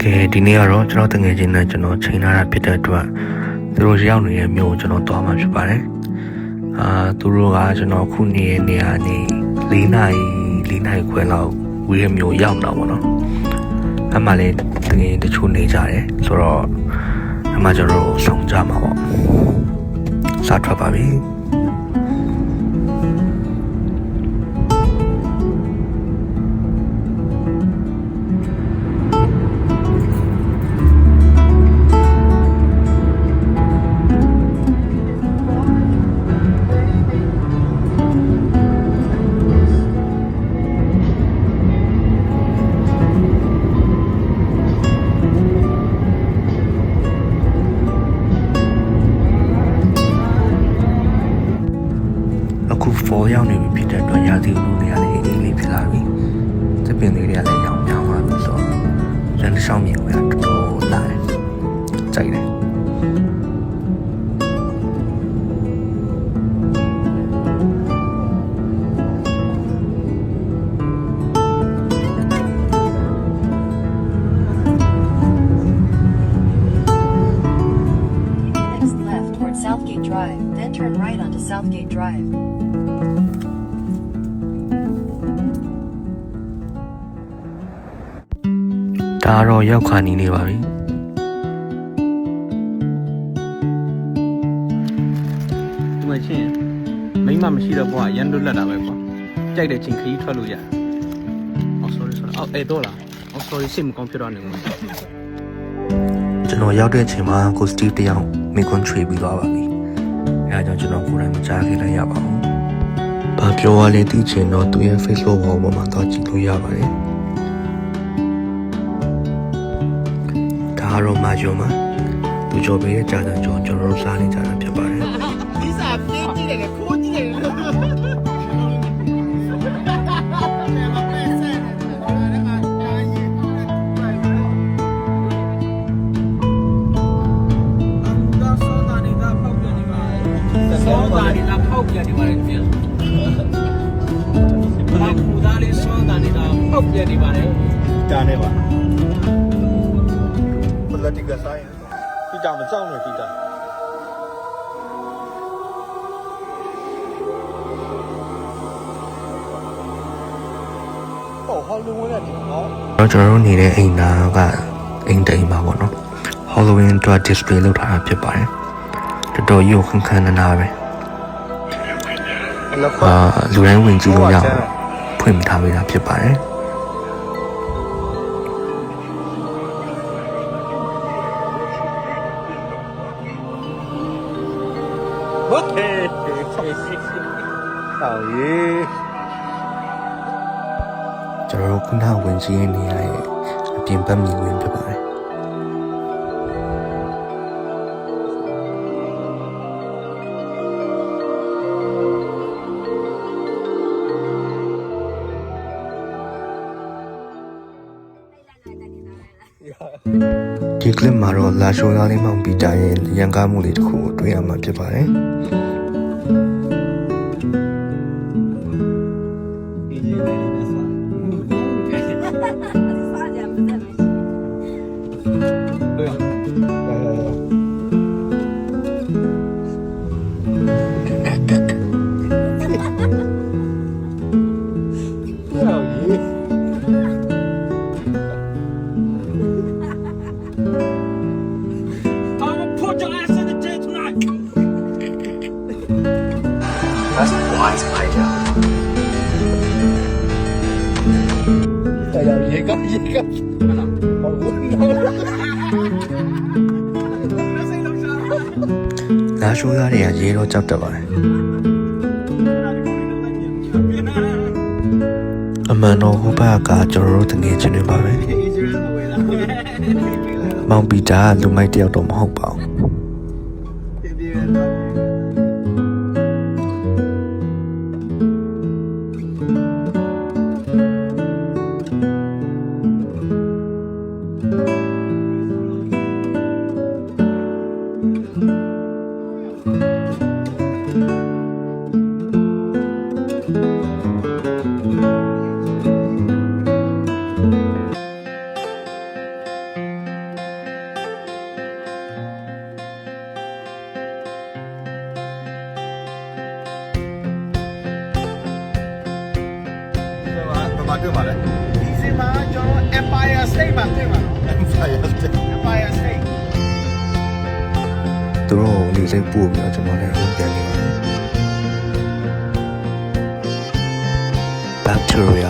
ကဲဒီနေ့ကတော့ကျွန်တော်တငယ်ချင်းနဲ့ကျွန်တော်ချိန်ထားတာဖြစ်တဲ့အတွက်သူတို့ရောက်နေတဲ့မြို့ကိုကျွန်တော်သွားမှာဖြစ်ပါတယ်သူတို့ကကျွန်တော်ခုနေတဲ့နေရာနေ4နာရီခွဲလောက်ဝေးရမြို့ရောက်တော့ဗောနော်အမှလည်းတငယ်တချို့နေကြတယ်ဆိုတော့အမှကျွန်တော်တို့ဆောင်ကြမှာပေါ့စထွက်ပါပြီအခု4ရောက်နေပြီဖြစ်တဲ့အတွက်ရာသီဥတုတွေကလည်းအေးလေးဖြစ်လာပြီ။သပင်လေးတွေကလည်းရောင်ပြောင်းလာပြီဆိုတော့ရန်တရှောင်းမြေကတော်တော်လာတယ်။ကြိုက်တယ်။ Next left toward Southgate Drive, then turn right onto Southgate Drive. ဒါတော့ရောက်ခါနီးနေပါပြီဒီမှာချင်းမိမမရှိတော့ဘွားရန်လွတ်လပ်တာပဲကွာကြိုက်တဲ့ချင်းခရီးထွက်လို့ရတယ်အော် sorry အဲ့တော့လားအော် sorry စိတ်မကောင်းဖြစ်တော့နေမှာကျွန်တော်ရောက်တဲ့အချိန်မှာကိုစတီဖ်တယောက်မိကွန်ထွေပြီးသွားပါပြီအဲဒါကြောင့်ကျွန်တော်ကိုယ်တိုင်မကြားခဲ့လိုက်ရပါဘူးဘာပြောရလဲသိချင်တော့သူရဲ့ Facebook wall ပေါ်မှာတော့ကြည့်လို့ရပါတယ်အားလုံးမကြုံမှာသူကြော်ပေးတဲ့ကြာကြာကျွန်တော်တို့စားနေကြတာဖြစ်ပါတယ်ဒီစားပြင်းကြည့်တယ်ခိုးကြည့်တယ်ဆောတာနေတာဖောက်ပြန်နေပါတယ်ခင်ဗျာဘာကူသားလေးဆောတာနေတာဖောက်ပြန်နေပါတယ်တားနေပါpolitical science ဒီကြောင်မကြောက်နဲ့ဒီတာဟောလူဝင်တဲ့ဒီနော်ကျွန်တော်တို့နေတဲ့အိမ်သားကအိမ်တိမ်ပါပေါ့နော် Halloween အတွက် display လုပ်ထားတာဖြစ်ပါတယ်တော်တော်ကြီးခန်းခန်းနာပဲလူတိုင်းဝင်ကြည့်လို့ရအောင်ဖွင့်ထားပေးတာဖြစ်ပါတယ်ဟုတ်ကဲ့ဆောင်းရေကျွန်တော်တို့ခုနဝင်ကြည့်နေရတဲ့အပြင်ဘက်မြင်ဝင်ဖြစ်ပါတယ်ဒီကလစ်မှာတော့လာရှိုးသားလေးမောင်ပီတာရဲ့ရန်ကားမှုလေးတစ်ခုကိုတွေ့ရမှာဖြစ်ပါတယ်That's a wise idea. ရေကလာရှိုးသားတွေကရေတော့ကြောက်တတ်ပါတယ်အမှန်တော့ဟိုဘက်ကကျွန်တော်တို့တငယ်ချင်းတွေပါပဲမောင်ပီတာလူမိုက်တယောက်တော့မဟုတ်ပါဘူး မှာတွေ့ပါလဲ ဒီစင်မှာကျွန်တော် Empire State မှာတွေ့မှာနော် Empire State Empire State သူတို့လေစိတ်ပို့ပြီးတော့ကျွန်တော်လည်းပြန်နေပါတယ် Bacteria